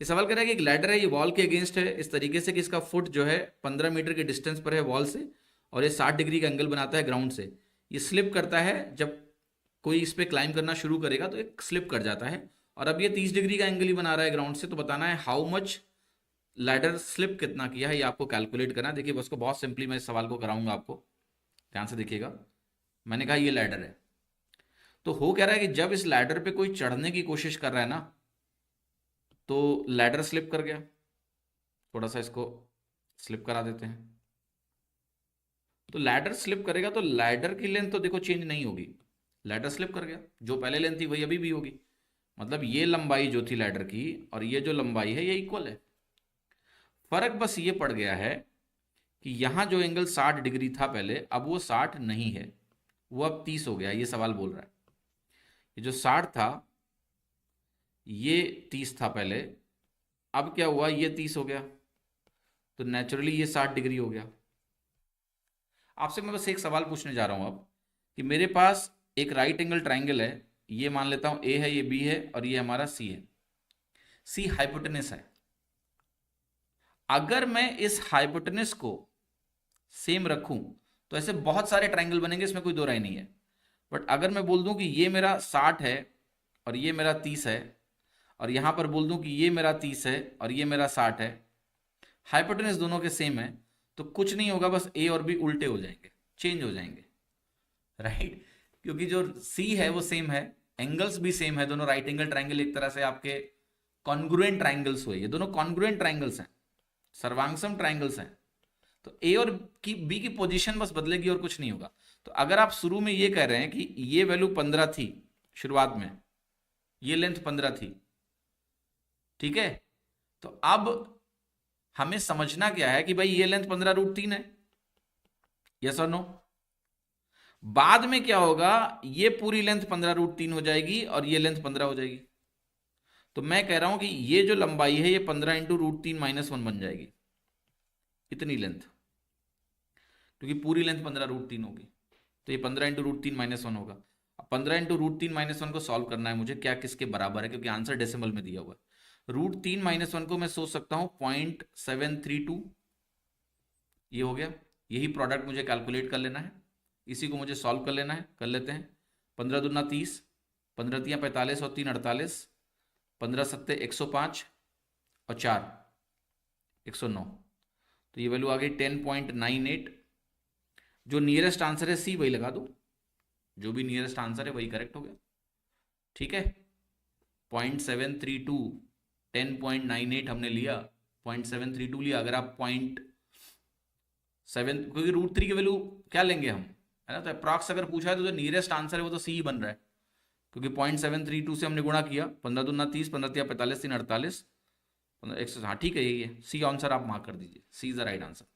ये सवाल कर रहा है कि एक लैडर है, ये वॉल के अगेंस्ट है इस तरीके से कि इसका फुट जो है 15 मीटर के डिस्टेंस पर है वॉल से, और ये 60 डिग्री का एंगल बनाता है ग्राउंड से। ये स्लिप करता है, जब कोई इस पे क्लाइंब करना शुरू करेगा तो एक स्लिप कर जाता है, और अब ये 30 डिग्री का एंगल ही बना रहा है ग्राउंड से। तो बताना है हाउ मच लैडर स्लिप कितना किया है, ये आपको कैलकुलेट करना है। देखिए बस को बहुत सिंपली मैं इस सवाल को कराऊंगा आपको, ध्यान से देखिएगा। मैंने कहा ये लैडर है, तो हो क्या रहा है कि जब इस लैडर पे कोई चढ़ने की कोशिश कर रहा है ना, तो लैडर स्लिप कर गया। थोड़ा सा इसको स्लिप करा देते हैं। तो लैडर स्लिप करेगा तो लैडर की लेंथ तो देखो चेंज नहीं होगी, लैडर स्लिप कर गया, जो पहले लेंथ थी वही अभी भी होगी। मतलब ये लंबाई जो थी लैडर की और ये जो लंबाई है ये इक्वल है। फर्क बस ये पड़ गया है कि यहां जो एंगल 60 डिग्री था पहले, अब वो 60 नहीं है, वो अब 30 हो गया। ये सवाल बोल रहा है ये जो 60 था ये 30 था पहले, अब क्या हुआ, ये 30 हो गया, तो नेचुरली ये 60 डिग्री हो गया। आपसे मैं बस एक सवाल पूछने जा रहा हूं अब, कि मेरे पास एक राइट एंगल ट्राइंगल है, ये मान लेता हूं ए है, ये बी है, और ये हमारा सी है। सी हाइपोटेनस है। अगर मैं इस हाइपोटेनस को सेम रखूं तो ऐसे बहुत सारे ट्राइंगल बनेंगे, इसमें कोई दो राय नहीं है। बट अगर मैं बोल दूं कि ये मेरा 60 है और ये मेरा 30 है, और यहां पर बोल दूं कि ये मेरा 30 है और ये मेरा 60 है, हाइपोटेनस दोनों के सेम है, तो कुछ नहीं होगा, बस ए और बी उल्टे हो जाएंगे, चेंज हो जाएंगे, राइट। क्योंकि जो सी है वो सेम है, एंगल्स भी सेम है, दोनों राइट एंगल ट्राइंगल एक तरह से आपके कॉन्ग्रुएंट ट्राइंगल्स हुए, ये दोनों कॉन्ग्रुएंट ट्राइंगल्स हैं, सर्वांगसम ट्राइंगल्स हैं। तो ए और की बी की पोजीशन बस बदलेगी और कुछ नहीं होगा। तो अगर आप शुरू में ये कह रहे हैं कि ये वैल्यू 15 थी शुरुआत में, ये लेंथ 15 थी, ठीक है, तो अब हमें समझना क्या है कि भाई ये लेंथ 15√3 है, यस और नो। बाद में क्या होगा, ये पूरी लेंथ 15√3 हो जाएगी और ये लेंथ 15 हो जाएगी। तो मैं कह रहा हूं कि ये जो लंबाई है ये 15 × √3 - 1 बन जाएगी, इतनी लेंथ, क्योंकि पूरी लेंथ 15√3 होगी। तो ये 15 × √3 - 1 होगा। अब 15 × √3 - 1 को सॉल्व करना है मुझे, क्या किसके बराबर है, क्योंकि आंसर डेसिमल में दिया हुआ है। √3 - 1 को मैं सोच सकता हूं 0.732, ये हो गया। यही प्रोडक्ट मुझे कैलकुलेट कर लेना है, इसी को मुझे सॉल्व कर लेना है, कर लेते हैं। 15 दूना 30, 15 तियाँ 45 और 3 48, 15 सत्ते 105 और 4 109। तो ये वैल्यू आ गई 10.98। जो नियरेस्ट आंसर है सी, वही लगा दो, जो भी नियरेस्ट आंसर है वही करेक्ट हो गया, ठीक है। 0.732, 10.98 हमने लिया, 0.732 लिया। अगर आप 0.7, क्योंकि √3 की वैल्यू क्या लेंगे हम, है ना, तो अप्रॉक्स अगर पूछा है तो जो नियरेस्ट आंसर है वो तो सी ही बन रहा है, क्योंकि 0.732 से हमने गुणा किया, 15 दूना 30, 15 तिया 45, 3 48, 15 100। हाँ ठीक है, यही है सी आंसर, आप मार्क कर दीजिए, सी इज द राइट आंसर।